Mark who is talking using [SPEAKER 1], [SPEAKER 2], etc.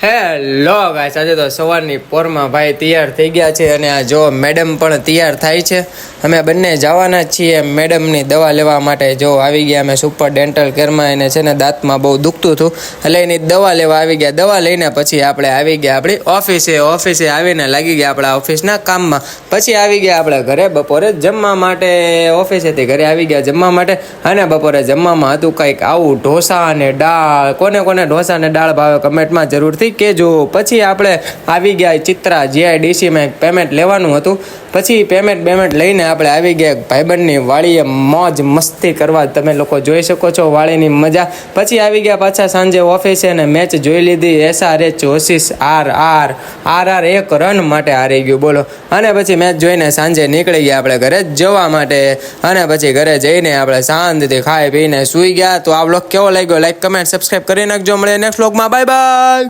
[SPEAKER 1] Hello guys, આજે તો સવારની પોરમાં ભાઈ તૈયાર થઈ ગયા છે અને આ જો મેડમ પણ તૈયાર થાય છે. અમે બંને જવાના જ છીએ મેડમની દવા લેવા માટે. જો આવી ગયા અમે સુપર ડેન્ટલ કેરમાં. એને છે ને દાંતમાં બહુ દુખતું હતું એટલે એની દવા લેવા આવી ગયા. દવા લઈને પછી આપણે આવી ગયા આપણી ઓફિસે આવીને લાગી ગયા આપણા ઓફિસના કામમાં. પછી આવી ગયા આપણે ઘરે બપોરે જમવા માટે. ઓફિસેથી ઘરે આવી ગયા જમવા માટે અને બપોરે જમવામાં હતું કંઈક આવું ઢોસા અને દાળ. કોને કોને ઢોસા અને દાળ ભાવે કમેન્ટમાં જરૂરથી કેજો. પછી આપણે આવી ગયા ચિત્રા GIDCમાં પેમેન્ટ લેવાનું હતું. પછી પેમેન્ટ લઈને આપણે આવી ગયા ભાઈબંધની વાડીએ મોજ મસ્તી કરવા. તમે લોકો જોઈ શકો છો વાડીની મજા. પછી આવી ગયા પાછા સાંજે ઓફિસે અને મેચ જોઈ લીધી. SRH વર્સિસ RR એક રન માટે હારી ગયું બોલો. અને પછી મેચ જોઈને સાંજે નીકળી ગયા આપણે ઘરે જવા માટે. અને પછી ઘરે જઈને આપણે શાંતિથી ખાઈ પીને સૂઈ ગયા. તો આ વ્લોગ કેવો લાગ્યો લાઈક કમેન્ટ સબસ્ક્રાઈબ કરી નાખજો. મળીએ નેક્સ્ટ વ્લોગમાં. Bye bye.